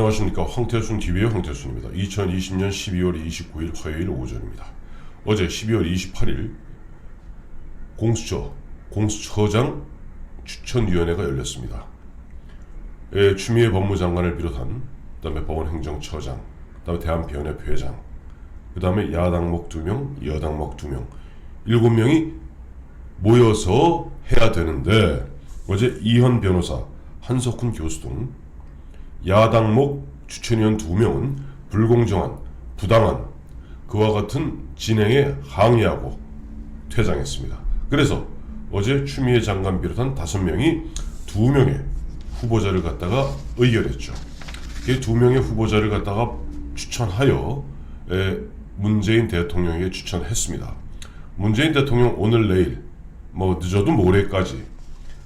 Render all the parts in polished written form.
안녕하십니까. 황태순 TV의 황태순입니다. 2020년 12월 29일 화요일 오전입니다. 어제 12월 28일 공수처장 추천위원회가 열렸습니다. 추미애 법무장관을 비롯한 그다음에 법원행정처장, 그다음에 대한변협 회장, 그다음에 야당목 2명, 여당목 2명, 7명이 모여서 해야 되는데 어제 이현 변호사, 한석훈 교수 등 야당목 추천위원 2명은 불공정한, 부당한 그와 같은 진행에 항의하고 퇴장했습니다. 그래서 어제 추미애 장관 비롯한 5명이 2명의 후보자를 갖다가 의결했죠. 이 2명의 후보자를 갖다가 추천하여 문재인 대통령에게 추천했습니다. 문재인 대통령 오늘 내일 늦어도 모레까지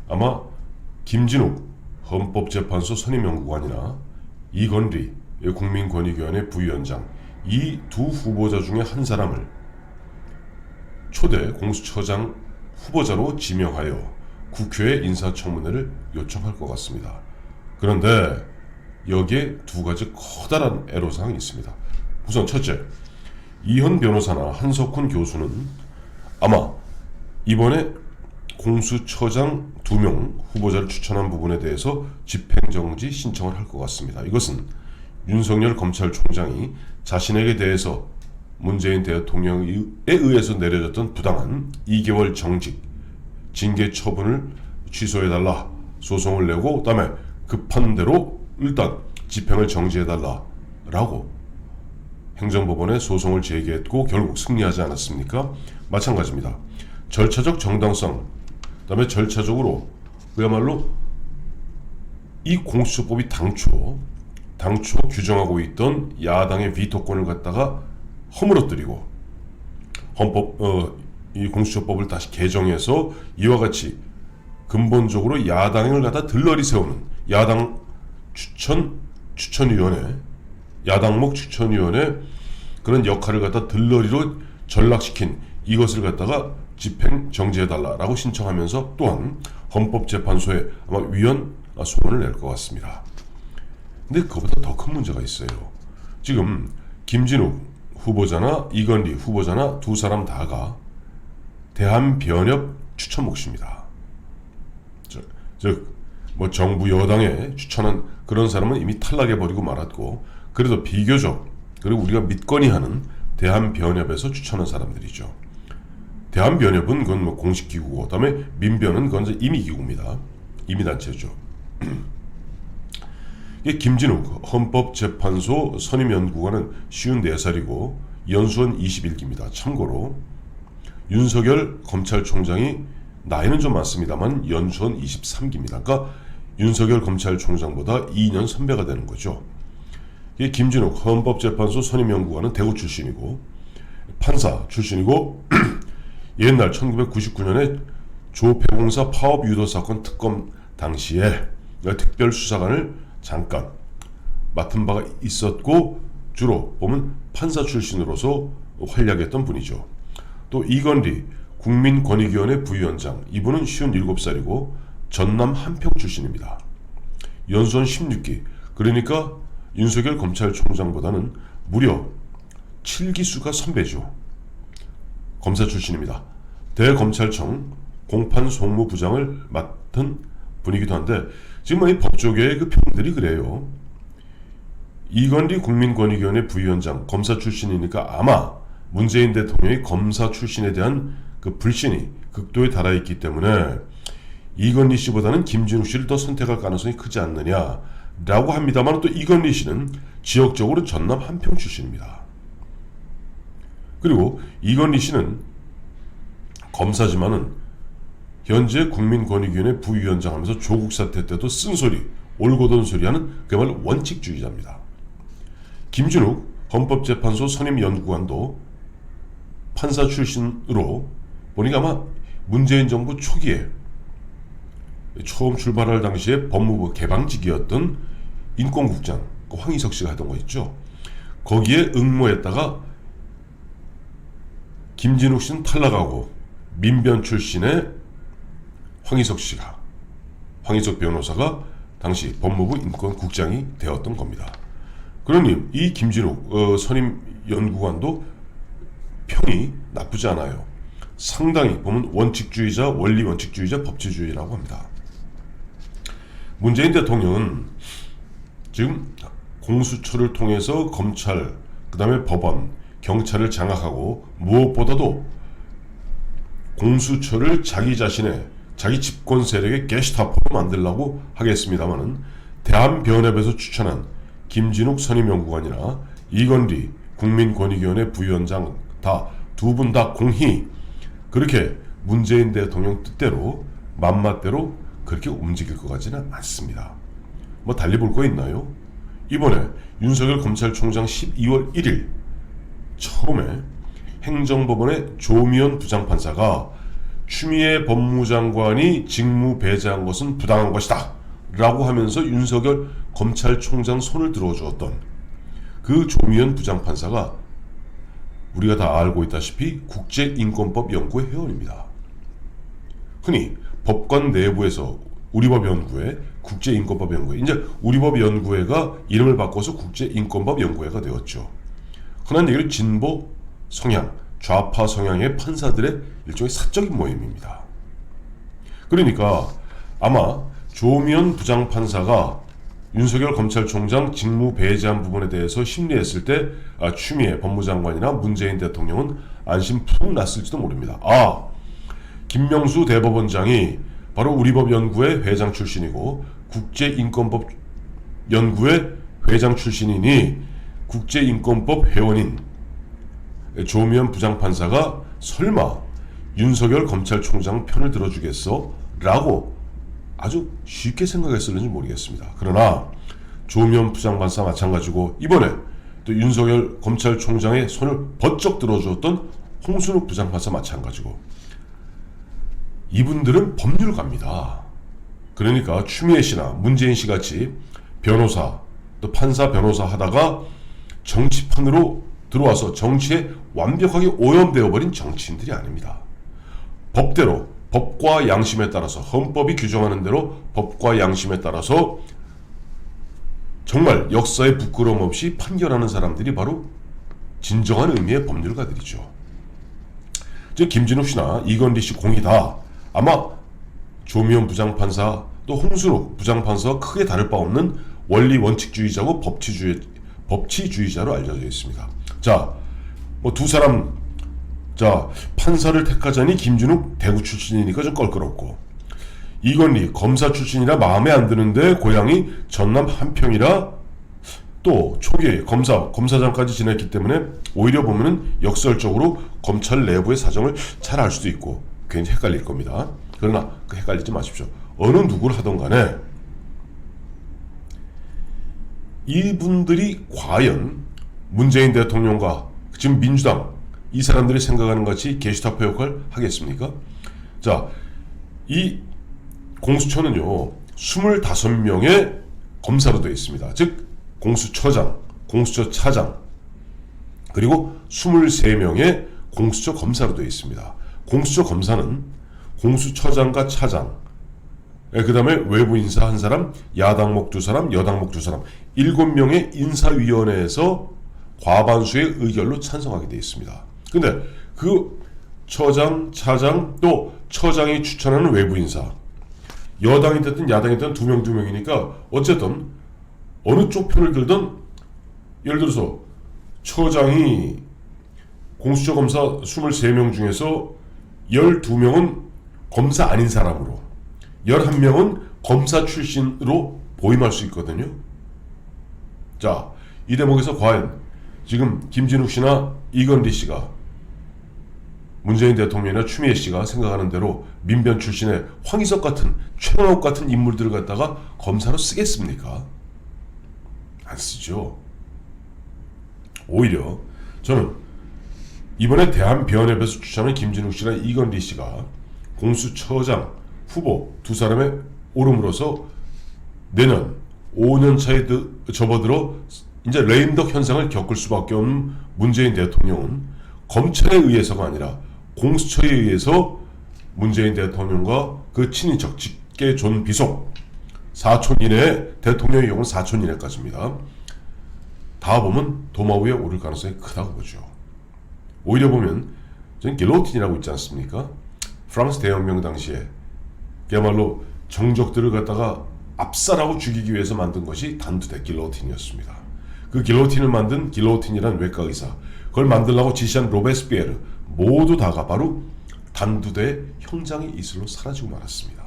아마 김진욱 헌법재판소 선임연구관이나 이건리 국민권익위원회 부위원장, 이 두 후보자 중에 한 사람을 초대 공수처장 후보자로 지명하여 국회에 인사청문회를 요청할 것 같습니다. 그런데 여기에 두 가지 커다란 애로사항이 있습니다. 우선 첫째, 이현 변호사나 한석훈 교수는 아마 이번에 공수처장 2명 후보자를 추천한 부분에 대해서 집행정지 신청을 할 것 같습니다. 이것은 윤석열 검찰총장이 자신에게 대해서 문재인 대통령에 의해서 내려졌던 부당한 2개월 정직, 징계 처분을 취소해달라 소송을 내고 그다음에 급한 대로 일단 집행을 정지해달라라고 행정법원에 소송을 제기했고 결국 승리하지 않았습니까? 마찬가지입니다. 절차적 정당성, 그다음에 절차적으로 그야말로 이 공수처법이 당초 규정하고 있던 야당의 비토권을 갖다가 허물어뜨리고 이 공수처법을 다시 개정해서 이와 같이 근본적으로 야당을 갖다 들러리 세우는 야당 추천위원회, 야당목 추천위원회 그런 역할을 갖다 들러리로 전락시킨 이것을 갖다가 집행 정지해달라라고 신청하면서 또한 헌법재판소에 아마 위헌 소원을 낼 것 같습니다. 근데 그보다 더 큰 문제가 있어요. 지금 김진욱 후보자나 이건리 후보자나 두 사람 다가 대한변협 추천 몫입니다. 즉 정부 여당에 추천한 그런 사람은 이미 탈락해버리고 말았고, 그래도 비교적 그리고 우리가 믿거니 하는 대한변협에서 추천한 사람들이죠. 대한변협은 그건 공식기구고, 그다음에 민변은 그건 임의기구입니다. 임의단체죠. 김진욱 헌법재판소 선임연구관은 54살이고 연수원 21기입니다. 참고로 윤석열 검찰총장이 나이는 좀 많습니다만 연수원 23기입니다. 그러니까 윤석열 검찰총장보다 2년 선배가 되는 거죠. 김진욱 헌법재판소 선임연구관은 대구 출신이고 판사 출신이고 옛날 1999년에 조폐공사 파업 유도 사건 특검 당시에 특별수사관을 잠깐 맡은 바가 있었고 주로 보면 판사 출신으로서 활약했던 분이죠. 또 이건리 국민권익위원회 부위원장, 이분은 57살이고 전남 한평 출신입니다. 연수원 16기, 그러니까 윤석열 검찰총장보다는 무려 7기수가 선배죠. 검사 출신입니다. 대검찰청 공판송무부장을 맡은 분이기도 한데 지금 이 법조계의 그 평들이 그래요. 이건리 국민권익위원회 부위원장 검사 출신이니까 아마 문재인 대통령이 검사 출신에 대한 그 불신이 극도에 달하있기 때문에 이건리 씨보다는 김진욱 씨를 더 선택할 가능성이 크지 않느냐라고 합니다만, 또 이건리 씨는 지역적으로 전남 한평 출신입니다. 그리고 이건리 씨는 검사지만은 현재 국민권익위원회 부위원장 하면서 조국 사태 때도 쓴소리, 올고돈 소리하는 그야말로 원칙주의자입니다. 김진욱 헌법재판소 선임연구관도 판사 출신으로 보니까 아마 문재인 정부 초기에 처음 출발할 당시에 법무부 개방직이었던 인권국장 황희석 씨가 하던 거 있죠. 거기에 응모했다가 김진욱 씨는 탈락하고 민변 출신의 황희석 변호사가 당시 법무부 인권국장이 되었던 겁니다. 그러니 이 김진욱 선임 연구관도 평이 나쁘지 않아요. 상당히 보면 원칙주의자, 원리 원칙주의자, 법치주의라고 합니다. 문재인 대통령은 지금 공수처를 통해서 검찰, 그 다음에 법원, 경찰을 장악하고 무엇보다도 공수처를 자기 자신의 자기 집권 세력의 게시타포로 만들려고 하겠습니다마는 대한변협에서 추천한 김진욱 선임연구관이나 이건리 국민권익위원회 부위원장 두 분 다 공히 그렇게 문재인 대통령 뜻대로 맘맛대로 그렇게 움직일 것 같지는 않습니다. 뭐 달리 볼 거 있나요? 이번에 윤석열 검찰총장 12월 1일 처음에 행정법원의 조미연 부장판사가 추미애 법무장관이 직무 배제한 것은 부당한 것이다 라고 하면서 윤석열 검찰총장 손을 들어주었던 그 조미연 부장판사가 우리가 다 알고 있다시피 국제인권법 연구회 회원입니다. 흔히 법관 내부에서 우리법연구회, 국제인권법연구회, 이제 우리법연구회가 이름을 바꿔서 국제인권법연구회가 되었죠. 흔한 얘기로 진보 성향, 좌파 성향의 판사들의 일종의 사적인 모임입니다. 그러니까 아마 조미연 부장판사가 윤석열 검찰총장 직무 배제한 부분에 대해서 심리했을 때 추미애 법무장관이나 문재인 대통령은 안심 푹 났을지도 모릅니다. 김명수 대법원장이 바로 우리법연구회 회장 출신이고 국제인권법 연구회 회장 출신이니 국제인권법 회원인 조미연 부장판사가 설마 윤석열 검찰총장 편을 들어주겠어? 라고 아주 쉽게 생각했을는지 모르겠습니다. 그러나 조미연 부장판사 마찬가지고 이번에 또 윤석열 검찰총장의 손을 번쩍 들어주었던 홍순욱 부장판사 마찬가지고 이분들은 법률가입니다. 그러니까 추미애 씨나 문재인 씨 같이 변호사 또 판사 변호사 하다가 정치판으로 들어와서 정치에 완벽하게 오염되어 버린 정치인들이 아닙니다. 법대로 법과 양심에 따라서 헌법이 규정하는 대로 법과 양심에 따라서 정말 역사에 부끄러움 없이 판결하는 사람들이 바로 진정한 의미의 법률가들이죠. 즉 김진욱 씨나 이건리 씨 공이 다 아마 조미연 부장판사 또 홍순욱 부장판사와 크게 다를 바 없는 원리 원칙주의자고 법치주의자로 알려져 있습니다. 자, 뭐 두 사람 판사를 택하자니 김진욱 대구 출신이니까 좀 껄끄럽고 이건리 검사 출신이라 마음에 안 드는데 고향이 전남 한평이라 또 초기에 검사장까지 지냈기 때문에 오히려 보면은 역설적으로 검찰 내부의 사정을 잘 알 수도 있고 괜히 헷갈릴 겁니다. 그러나 헷갈리지 마십시오. 어느 누구를 하던 간에 이분들이 과연 문재인 대통령과 지금 민주당 이 사람들이 생각하는 같이 게시타포 역할을 하겠습니까? 자, 이 공수처는요 25명의 검사로 되어 있습니다. 즉 공수처장, 공수처 차장 그리고 23명의 공수처 검사로 되어 있습니다. 공수처 검사는 공수처장과 차장 그 다음에 외부 인사 한 사람, 야당목 두 사람, 여당목 두 사람 7명의 인사위원회에서 과반수의 의결로 찬성하게 되어 있습니다. 근데 그 처장, 차장 또 처장이 추천하는 외부 인사 여당이 됐든 야당이 됐든 두 명이니까 어쨌든 어느 쪽 편을 들든 예를 들어서 처장이 공수처 검사 23명 중에서 12명은 검사 아닌 사람으로 11명은 검사 출신으로 보임할 수 있거든요. 자, 이 대목에서 과연 지금 김진욱 씨나 이건리 씨가 문재인 대통령이나 추미애 씨가 생각하는 대로 민변 출신의 황희석 같은 최영욱 같은 인물들을 갖다가 검사로 쓰겠습니까? 안 쓰죠. 오히려 저는 이번에 대한변협에서 추천한 김진욱 씨나 이건리 씨가 공수처장 후보 두 사람에 오름으로써 내년 5년 차에 접어들어 이제 레임덕 현상을 겪을 수밖에 없는 문재인 대통령은 검찰에 의해서가 아니라 공수처에 의해서 문재인 대통령과 그 친인척 직계 존 비속 사촌 이내에 대통령의 경우는 사촌 이내까지입니다. 가범은 도마 위에 오를 가능성이 크다고 보죠. 오히려 보면 저는 길로틴이라고 있지 않습니까? 프랑스 대혁명 당시에 그야말로 정적들을 갖다가 압살하고 죽이기 위해서 만든 것이 단두대 길로틴이었습니다. 그 길로틴을 만든 길로틴이란 외과 의사, 그걸 만들려고 지시한 로베스피에르 모두 다가 바로 단두대의 형장의 이슬로 사라지고 말았습니다.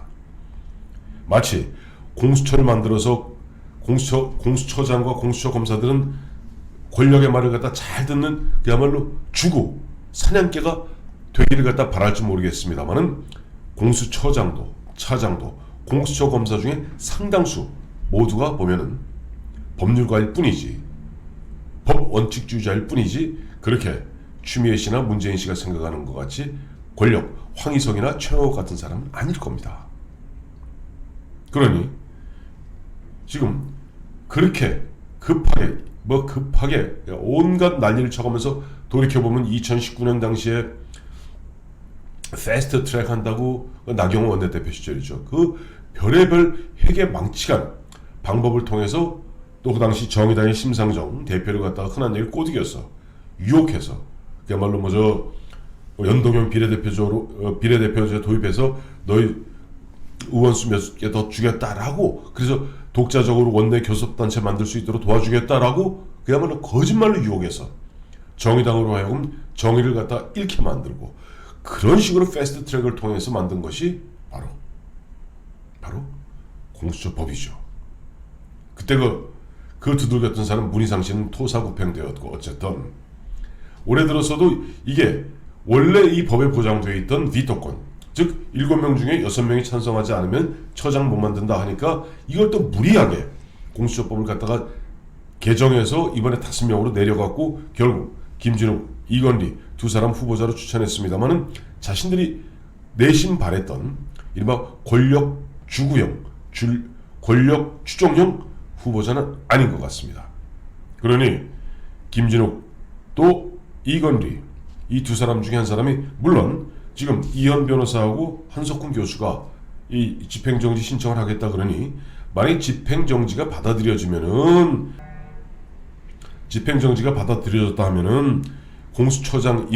마치 공수처를 만들어서 공수처장과 공수처 검사들은 권력의 말을 갖다 잘 듣는 그야말로 주고 사냥개가 되기를 갖다 바랄지 모르겠습니다만은 공수처장도 차장도 공수처 검사 중에 상당수 모두가 보면은 법률가일 뿐이지 법 원칙주의자일 뿐이지 그렇게 추미애 씨나 문재인 씨가 생각하는 것 같이 권력 황희석이나 최영호 같은 사람은 아닐 겁니다. 그러니 지금 그렇게 급하게 온갖 난리를 쳐가면서 돌이켜보면 2019년 당시에 패스트 트랙 한다고 나경원 원내대표 시절이죠. 그 별의별 회계 망치간 방법을 통해서 또 그 당시 정의당의 심상정 대표를 갖다가 흔한 얘기를 꼬드겨서 유혹해서 그야말로 연동형 비례대표 도입해서 너희 의원수 몇 개 더 주겠다라고 그래서 독자적으로 원내 교섭단체 만들 수 있도록 도와주겠다라고 그야말로 거짓말로 유혹해서 정의당으로 하여금 정의를 갖다 잃게 만들고 그런 식으로 패스트 트랙을 통해서 만든 것이 바로 공수처법이죠. 그때 그 두들겼던 사람 문희상 씨는 토사구팽되었고 어쨌든 올해 들어서도 이게 원래 이 법에 보장되어 있던 비토권 즉 7명 중에 6명이 찬성하지 않으면 처장 못 만든다 하니까 이걸 또 무리하게 공수처법을 갖다가 개정해서 이번에 5명으로 내려갔고 결국 김진욱, 이건리 두 사람 후보자로 추천했습니다마는 자신들이 내심 바랬던 이른바 권력 주구형, 권력 추종형 후보자는 아닌 것 같습니다. 그러니 김진욱 또 이건리 이 두 사람 중에 한 사람이 물론 지금 이현 변호사하고 한석훈 교수가 이 집행정지 신청을 하겠다 그러니 만약 집행정지가 받아들여졌다 하면은 공수처장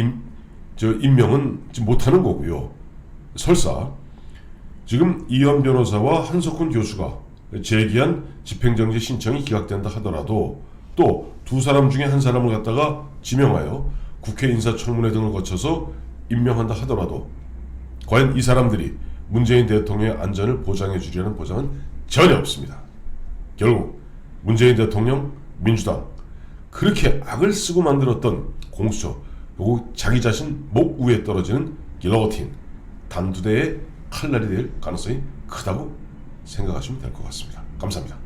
임명은 못하는 거고요. 설사 지금 이현 변호사와 한석훈 교수가 제기한 집행정지 신청이 기각된다 하더라도 또 두 사람 중에 한 사람을 갖다가 지명하여 국회 인사청문회 등을 거쳐서 임명한다 하더라도 과연 이 사람들이 문재인 대통령의 안전을 보장해 주려는 보장은 전혀 없습니다. 결국 문재인 대통령, 민주당 그렇게 악을 쓰고 만들었던 공수처 그리고 자기 자신 목 위에 떨어지는 길로틴 단두대의 칼날이 될 가능성이 크다고 생각하시면 될 것 같습니다. 감사합니다.